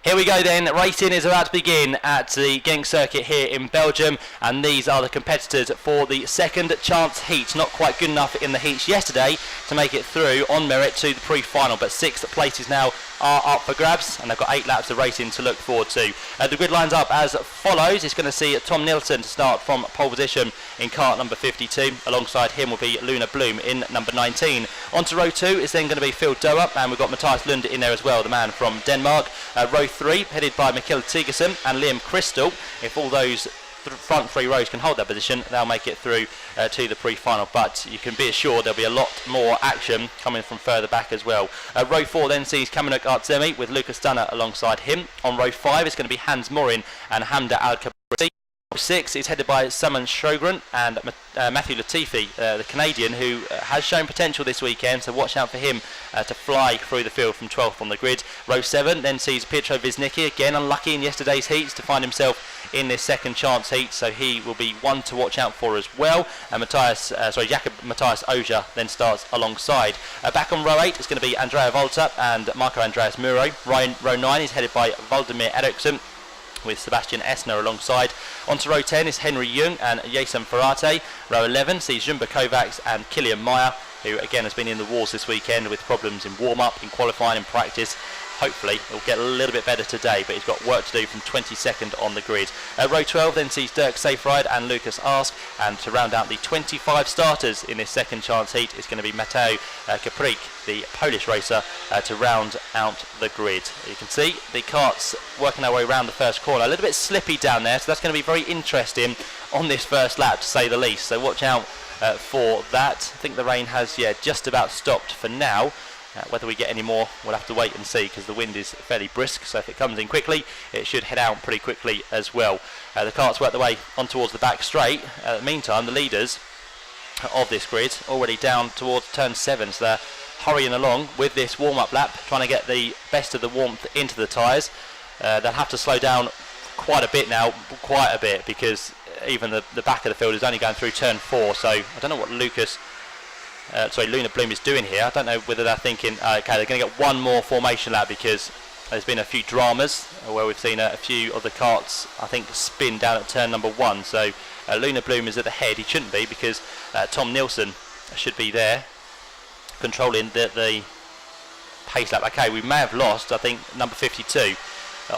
Here we go then, racing is about to begin at the Genk circuit here in Belgium, and these are the competitors for the second chance heat. Not quite good enough in the heats yesterday to make it through on merit to the pre-final, but 6 places now are up for grabs, and they've got 8 laps of racing to look forward to. The grid lines up as follows. It's going to see Tom Nielsen to start from pole position in kart number 52. Alongside him will be Luna Bloom in number 19. On to row 2 is then going to be Phil Doer, and we've got Matthias Lund in there as well, the man from Denmark. Row 3 headed by Mikkel Tigerson and Liam Crystal. If all those front 3 rows can hold that position, they'll make it through to the pre-final, but you can be assured there'll be a lot more action coming from further back as well. Row 4 then sees Kamunuk Artsemi with Lucas Dunner alongside him. On row 5 is going to be Hans Morin and Hamda Al-Kabri. 6 is headed by Saman Shogren and Matthew Latifi, the Canadian, who has shown potential this weekend, so watch out for him to fly through the field from 12th on the grid. Row 7 then sees Pietro Wisnicki, again unlucky in yesterday's heats to find himself in this second chance heat, so he will be one to watch out for as well. And Jakob Matthias Oja then starts alongside. Back on row 8 is going to be Andrea Volta and Marco Andreas Muro. Row 9 is headed by Valdemir Eriksson with Sebastian Essner alongside. Onto row 10 is Henry Jung and Jason Ferrate. Row 11 sees Jumbo Kovacs and Kilian Meyer, who again has been in the wars this weekend with problems in warm-up, in qualifying, in practice. Hopefully it'll get a little bit better today, but he's got work to do from 22nd on the grid. Row 12 then sees Dirk Seyfried and Lucas Ask, and to round out the 25 starters in this second chance heat is going to be Mateo Kaprik, the Polish racer, to round out the grid. You can see the karts working their way around the first corner, a little bit slippy down there, so that's going to be very interesting on this first lap, to say the least, so watch out for that. I think the rain has just about stopped for now. Whether we get any more, we'll have to wait and see, because the wind is fairly brisk, so if it comes in quickly, it should head out pretty quickly as well. The karts work their way on towards the back straight. Meantime, the leaders of this grid already down towards turn 7, so they're hurrying along with this warm-up lap, trying to get the best of the warmth into the tyres. They'll have to slow down quite a bit now, because even the back of the field is only going through turn 4, so I don't know what Luna Bloom is doing here. I don't know whether they're thinking, okay, they're going to get one more formation lap, because there's been a few dramas where we've seen a few of the karts, I think, spin down at turn number 1. So Luna Bloom is at the head. He shouldn't be, because Tom Nielsen should be there controlling the pace lap. Okay, we may have lost, I think, number 52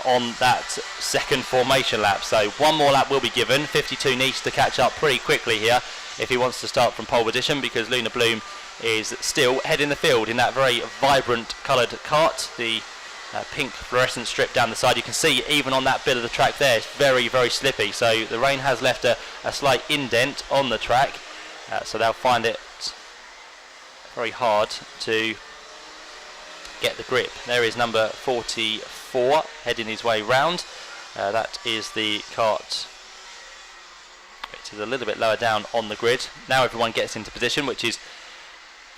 on that second formation lap. So one more lap will be given. 52 needs to catch up pretty quickly here if he wants to start from pole position, because Luna Bloom is still heading the field in that very vibrant coloured kart. The pink fluorescent strip down the side, you can see even on that bit of the track there, it's very, very slippy. So the rain has left a slight indent on the track, so they'll find it very hard to get the grip. There is number 44 heading his way round. That is the kart. It is a little bit lower down on the grid. Now everyone gets into position, which is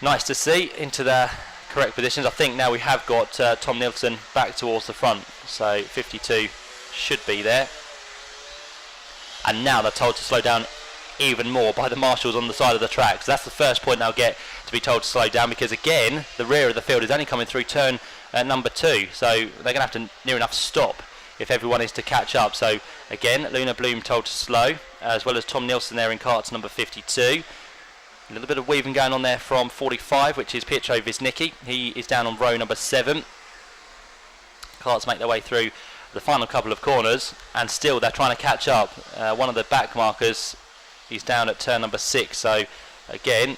nice to see, into their correct positions. I think now we have got Tom Nielsen back towards the front, so 52 should be there. And now they're told to slow down even more by the marshals on the side of the track. So that's the first point they'll get, to be told to slow down, because again the rear of the field is only coming through turn number 2, so they're going to have to near enough stop if everyone is to catch up. So again, Luna Bloom told to slow, as well as Tom Nielsen there in karts number 52. A little bit of weaving going on there from 45, which is Pietro Wisnicki. He is down on row number 7. Karts make their way through the final couple of corners, and still they're trying to catch up. One of the back markers is down at turn number 6, so again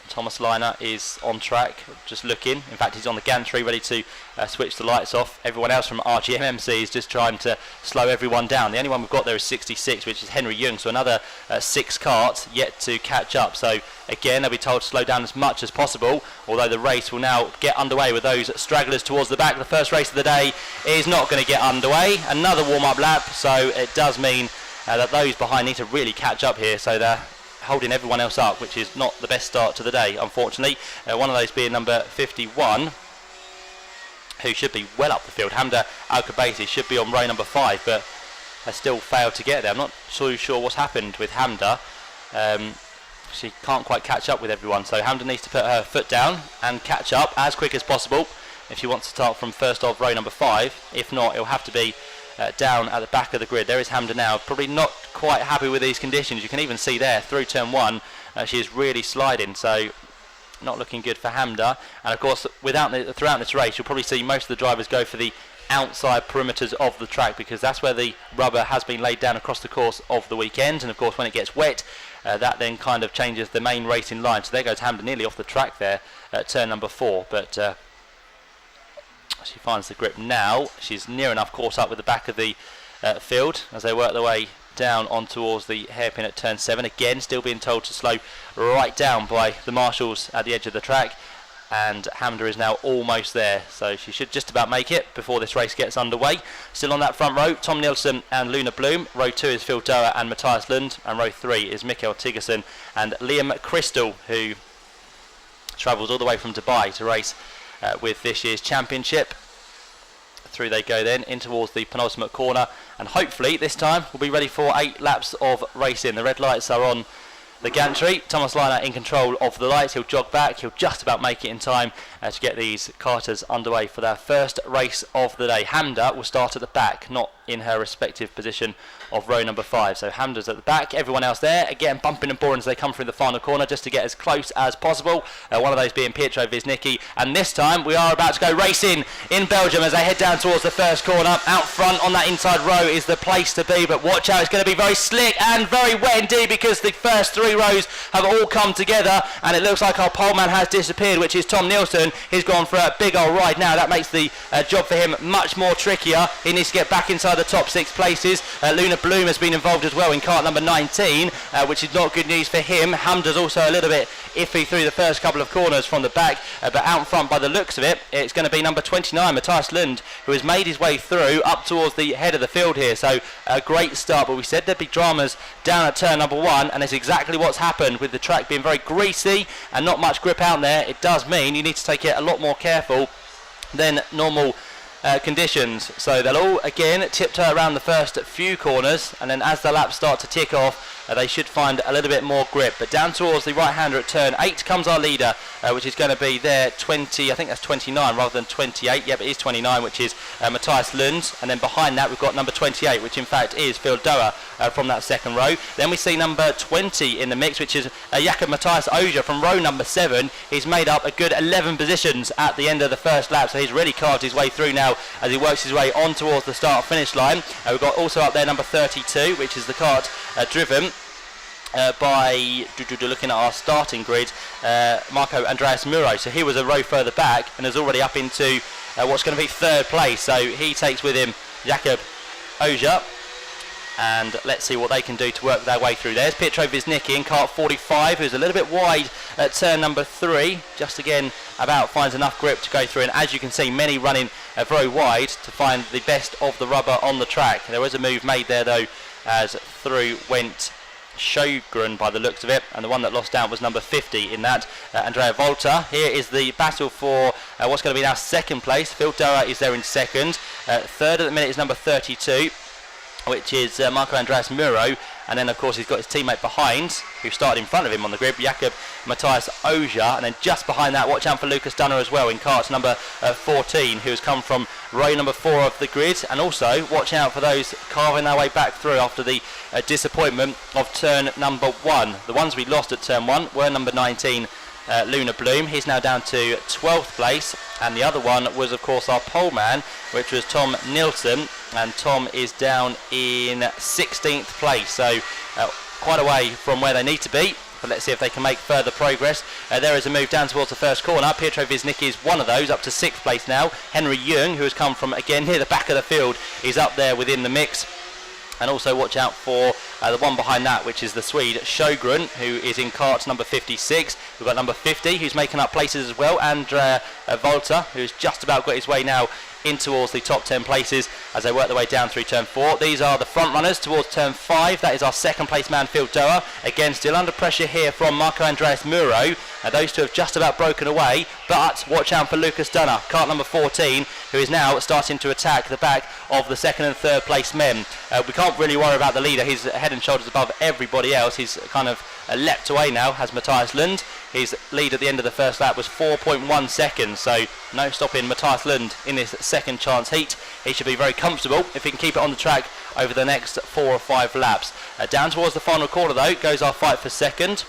Thomas Liner is on track, just looking. In fact, he's on the gantry ready to switch the lights off. Everyone else from RGMMC is just trying to slow everyone down. The only one we've got there is 66, which is Henry Jung, so another 6 karts yet to catch up. So again, they'll be told to slow down as much as possible, although the race will now get underway with those stragglers towards the back. The first race of the day is not going to get underway. Another warm-up lap, so it does mean that those behind need to really catch up here, so they're holding everyone else up, which is not the best start to the day, unfortunately. One of those being number 51, who should be well up the field. Hamda Al-Kabaisi should be on row number 5, but has still failed to get there. I'm not so sure what's happened with Hamda. She can't quite catch up with everyone, so Hamda needs to put her foot down and catch up as quick as possible if she wants to start from first of row number 5. If not, it'll have to be down at the back of the grid. There is Hamda now, probably not quite happy with these conditions. You can even see there through turn 1 she is really sliding, so not looking good for Hamda. And of course throughout this race you'll probably see most of the drivers go for the outside perimeters of the track, because that's where the rubber has been laid down across the course of the weekend. And of course when it gets wet, that then kind of changes the main racing line. So there goes Hamda nearly off the track there at turn number 4, but she finds the grip now. She's near enough caught up with the back of the field as they work their way down on towards the hairpin at turn 7. Again, still being told to slow right down by the marshals at the edge of the track. And Hamda is now almost there, so she should just about make it before this race gets underway. Still on that front row, Tom Nielsen and Luna Bloom. Row 2 is Phil Doer and Matthias Lund, and row 3 is Mikael Tiggerson and Liam Crystal, who travels all the way from Dubai to race with this year's championship. Through they go then in towards the penultimate corner, and hopefully this time we'll be ready for 8 laps of racing. The red lights are on the gantry. Thomas Liner in control of the lights. He'll jog back. He'll just about make it in time to get these carters underway for their first race of the day. Hamda will start at the back, not in her respective position of row number 5. So Hamda's at the back, everyone else there, again bumping and boring as they come through the final corner just to get as close as possible. One of those being Pietro Wisnicki, and this time we are about to go racing in Belgium as they head down towards the first corner. Out front on that inside row is the place to be, but watch out, it's going to be very slick and very wet indeed, because the first 3 rows have all come together and it looks like our poleman has disappeared, which is Tom Nielsen. He's gone for a big old ride now. That makes the job for him much more trickier. He needs to get back inside the top 6 places. Luna Bloom has been involved as well in cart number 19, which is not good news for him. Hamda's also a little bit iffy through the first couple of corners from the back, but out front by the looks of it, it's going to be number 29, Matthias Lund, who has made his way through up towards the head of the field here. So a great start, but we said there'd be dramas down at turn number 1, and it's exactly what's happened. With the track being very greasy and not much grip out there, it does mean you need to take it a lot more careful than normal conditions. So they'll all again tiptoe around the first few corners, and then as the laps start to tick off, they should find a little bit more grip. But down towards the right hander at turn 8 comes our leader, which is going to be there 20, I think that's 29 rather than 28. Yep, it is 29, which is Matthias Lund. And then behind that we've got number 28, which in fact is Phil Doer from that second row. Then we see number 20 in the mix, which is Jakob Matthias Oja from row number 7. He's made up a good 11 positions at the end of the first lap, so he's really carved his way through now as he works his way on towards the start finish line. We've got also up there number 32, which is the cart driven by, looking at our starting grid, Marco Andreas Muro. So he was a row further back and is already up into what's going to be 3rd place. So he takes with him Jakob Oja, and let's see what they can do to work their way through. There's Pietro Wisnicki in cart 45, who's a little bit wide at turn number 3, just again about finds enough grip to go through, and as you can see, many running very wide to find the best of the rubber on the track. There was a move made there though, as through went Sjogren by the looks of it, and the one that lost out was number 50 in that, Andrea Volta. Here is the battle for what's going to be now 2nd place. Phil Doer is there in 2nd. 3rd at the minute is number 32, which is Marco Andreas Muro, and then of course he's got his teammate behind, who started in front of him on the grid, Jakob Matthias Oja, and then just behind that watch out for Lucas Dunner as well in cart number 14, who has come from row number 4 of the grid. And also watch out for those carving their way back through after the disappointment of turn number 1. The ones we lost at turn 1 were number 19 Luna Bloom. He's now down to 12th place, and the other one was of course our pole man, which was Tom Nielsen, and Tom is down in 16th place, so quite away from where they need to be. But let's see if they can make further progress. There is a move down towards the first corner. Pietro Wisnicki is one of those, up to 6th place now. Henry Jung, who has come from again near the back of the field, is up there within the mix. And also watch out for the one behind that, which is the Swede Sjogren, who is in cart number 56. We've got number 50, who's making up places as well, and Volta, who's just about got his way now in towards the top 10 places as they work their way down through turn 4. These are the front runners towards turn 5. That is our 2nd place man, Phil Doer. Again, still under pressure here from Marco Andreas Muro. Those two have just about broken away, but watch out for Lucas Dunner, cart number 14, who is now starting to attack the back of the 2nd and 3rd place men. We can't really worry about the leader. He's head and shoulders above everybody else. He's kind of leapt away now, has Matthias Lund. His lead at the end of the first lap was 4.1 seconds, so no stopping Matthias Lund in this second chance heat. He should be very comfortable if he can keep it on the track over the next 4 or 5 laps. Down towards the final corner though goes our fight for second.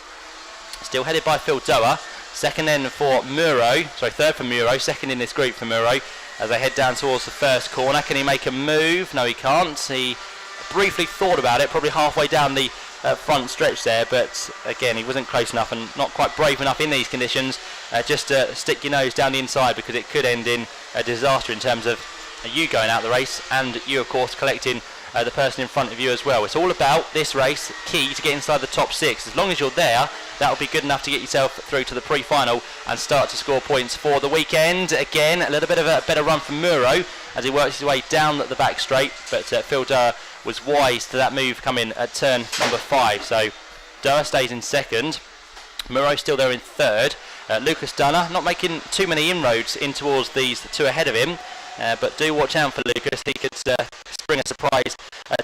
Still headed by Phil Doer. Second then for Muro, third for Muro, second in this group for Muro as they head down towards the first corner. Can he make a move? No, he can't. He briefly thought about it, probably halfway down the front stretch there, but again he wasn't close enough and not quite brave enough in these conditions just to stick your nose down the inside, because it could end in a disaster in terms of you going out the race and you of course collecting the person in front of you as well. It's all about this race, key to get inside the top 6. As long as you're there, that'll be good enough to get yourself through to the pre-final and start to score points for the weekend. Again, a little bit of a better run from Muro as he works his way down the back straight, but Phil Doer was wise to that move coming at turn number 5. So Doer stays in second, Muro still there in third. Lucas Dunner not making too many inroads in towards these two ahead of him, but do watch out for Lucas. He could spring a surprise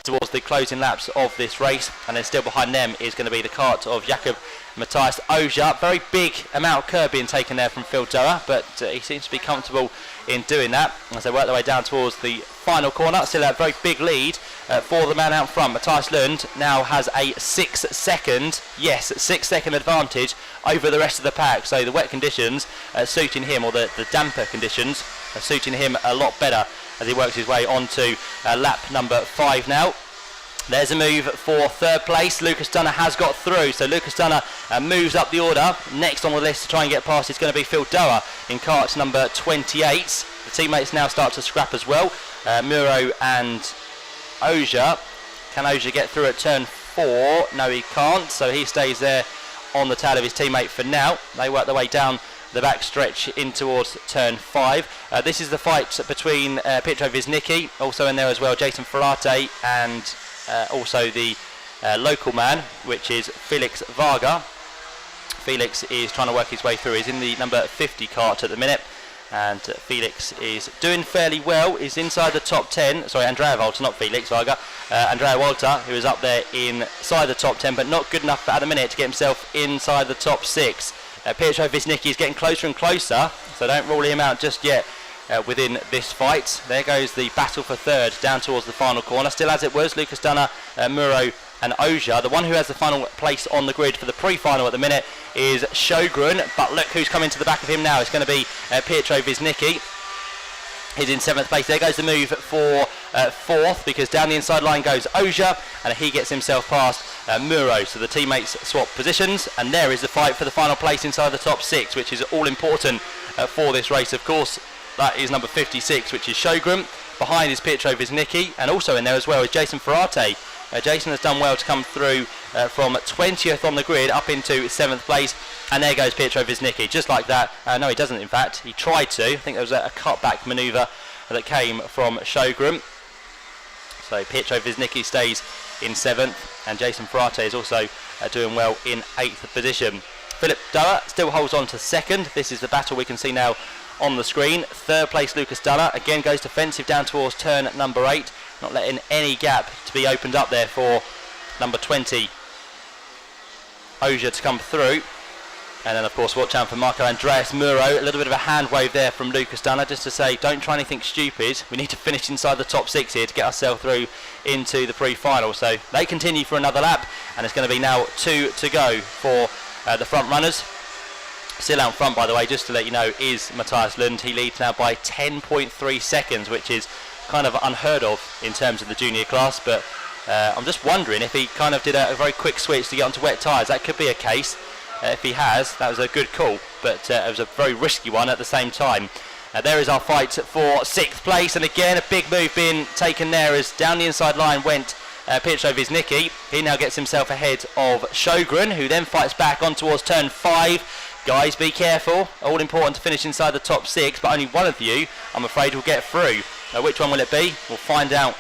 towards the closing laps of this race, and then still behind them is going to be the kart of Jakob Matthias Oja. Very big amount of curb being taken there from Phil Doer, but he seems to be comfortable in doing that as they work their way down towards the final corner. Still a very big lead for the man out front. Matthias Lund now has a 6 second advantage over the rest of the pack, so the wet conditions suiting him, or the damper conditions are suiting him a lot better as he works his way on to lap number 5 now. There's a move for third place. Lucas Dunner has got through, so Lucas Dunner moves up the order. Next on the list to try and get past is going to be Phil Doer in kart number 28. The teammates now start to scrap as well. Muro and Oja. Can Oja get through at turn 4? No, he can't, so he stays there on the tail of his teammate for now. They work their way down the back stretch in towards turn 5. This is the fight between Pietro Wisnicki, also in there as well, Jason Ferrate, and also the local man, which is Felix Varga. Felix is trying to work his way through. He's in the number 50 kart at the minute, and Felix is doing fairly well. He's inside the top 10. Sorry, Andrea Walter, not Felix Varga. Andrea Walter, who is up there inside the top 10, but not good enough at the minute to get himself inside the top 6. Pietro Wisnicki is getting closer and closer, so don't rule him out just yet within this fight. There goes the battle for third down towards the final corner. Still as it was, Lucas Dunner, Muro and Oja. The one who has the final place on the grid for the pre-final at the minute is Sjogren, but look who's coming to the back of him now. It's going to be Pietro Wisnicki. He's in 7th place. There goes the move for 4th, because down the inside line goes Oja, and he gets himself past Muro. So the teammates swap positions, and there is the fight for the final place inside the top 6, which is all important for this race. Of course, that is number 56, which is Sjogren. Behind is Pietro Wisnicki, and also in there as well is Jason Ferrate. Jason has done well to come through from 20th on the grid up into 7th place, and there goes Pietro Wisnicki, just like that. No, he doesn't, in fact. He tried to. I think there was a cutback manoeuvre that came from Sjogren. So Pietro Wisnicki stays in 7th, and Jason Ferrate is also doing well in 8th position. Philip Doer still holds on to 2nd. This is the battle we can see now on the screen. 3rd place Lucas Dunner again goes defensive down towards turn number 8, not letting any gap to be opened up there for number 20 Oja to come through. And then of course watch out for Marco Andreas Muro. A little bit of a hand wave there from Lucas Dunner just to say don't try anything stupid, we need to finish inside the top 6 here to get ourselves through into the pre-final. So they continue for another lap, and it's going to be now 2 to go for the front runners. Still out front, by the way, just to let you know, is Matthias Lund. He leads now by 10.3 seconds, which is kind of unheard of in terms of the junior class, but I'm just wondering if he kind of did a very quick switch to get onto wet tyres. That could be a case. If he has, that was a good call, but it was a very risky one at the same time. There is our fight for 6th place, and again a big move being taken there as down the inside line went Pietro Wisnicki. He now gets himself ahead of Sjogren, who then fights back on towards turn 5. Guys, be careful. All important to finish inside the top 6, but only one of you, I'm afraid, will get through. Which one will it be? We'll find out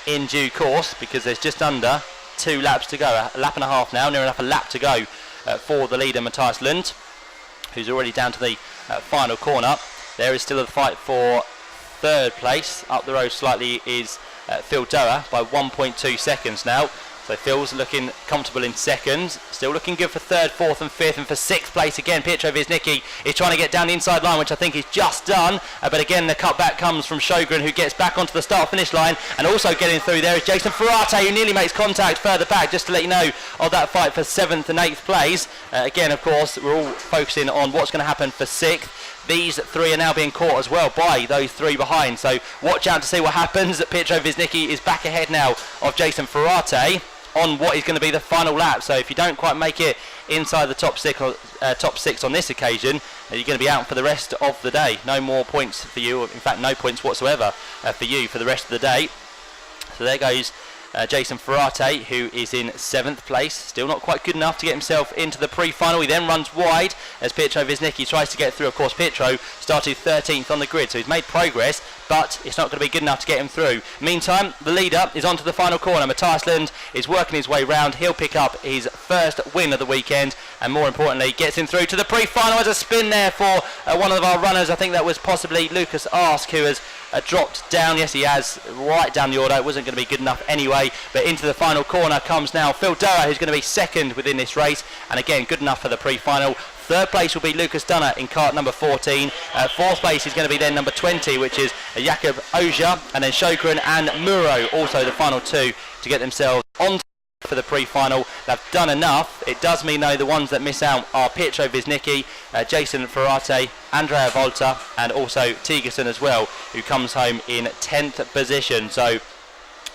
in due course, because there's just under 2 laps to go. A lap and a half now, near enough a lap to go for the leader Matthias Lund, who's already down to the final corner. There is still a fight for 3rd place. Up the road slightly is Phil Doer by 1.2 seconds now. So Phil's looking comfortable in second, still looking good for third, fourth and fifth, and for sixth place again Pietro Wisnicki is trying to get down the inside line, which I think he's just done, but again the cutback comes from Sjogren, who gets back onto the start finish line, and also getting through there is Jason Ferrate, who nearly makes contact further back, just to let you know of that fight for 7th and 8th place. Again, of course, we're all focusing on what's going to happen for 6th. These 3 are now being caught as well by those 3 behind, so watch out to see what happens. Pietro Wisnicki is back ahead now of Jason Ferrate on what is going to be the final lap. So if you don't quite make it inside the top six on this occasion, you're going to be out for the rest of the day. No more points for you, in fact no points whatsoever for you for the rest of the day. So there goes Jason Ferrate, who is in 7th place, still not quite good enough to get himself into the pre-final. He then runs wide as Pietro Wisnicki tries to get through. Of course, Pietro started 13th on the grid, so he's made progress, but it's not going to be good enough to get him through. Meantime, the leader is onto the final corner. Matthias Lund is working his way round. He'll pick up his first win of the weekend, and more importantly, gets him through to the pre-final. As a spin there for one of our runners. I think that was possibly Lucas Ask, who has dropped down. Yes, he has, right down the order. It wasn't going to be good enough anyway, but into the final corner comes now Phil Dower, who's going to be second within this race, and again good enough for the pre-final. Third place will be Lucas Dunner in cart number 14. Fourth place is going to be then number 20, which is Jakob Oja, and then Sjogren and Muro, also the final 2 to get themselves on for the pre-final. They've done enough. It does mean though the ones that miss out are Pietro Wisnicki, Jason Ferrate, Andrea Volta, and also Tigerson as well, who comes home in 10th position. So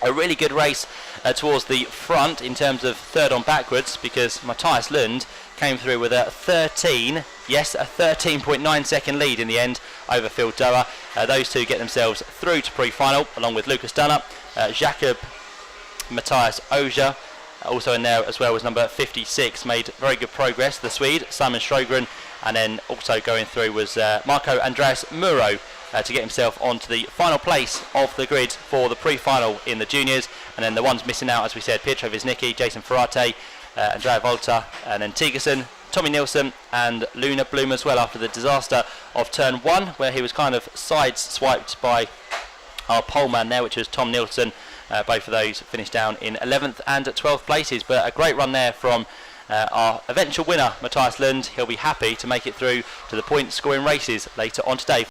a really good race towards the front in terms of third on backwards, because Matthias Lund came through with a 13.9 second lead in the end over Phil Dower. Those 2 get themselves through to pre-final along with Lucas Dunner, Jakob Matthias Oja also in there, as well as number 56, made very good progress, the Swede Simon Sjogren, and then also going through was Marco Andreas Muro to get himself onto the final place of the grid for the pre-final in the juniors. And then the ones missing out, as we said, Pietro Wisnicki, Jason Ferrate, Andrea Volta, and then Tigerson, Tommy Nilsson and Luna Bloom as well, after the disaster of turn 1, where he was kind of side-swiped by our pole man there, which was Tom Nilsson. Both of those finished down in 11th and 12th places, but a great run there from our eventual winner, Matthias Lund. He'll be happy to make it through to the point scoring races later on today.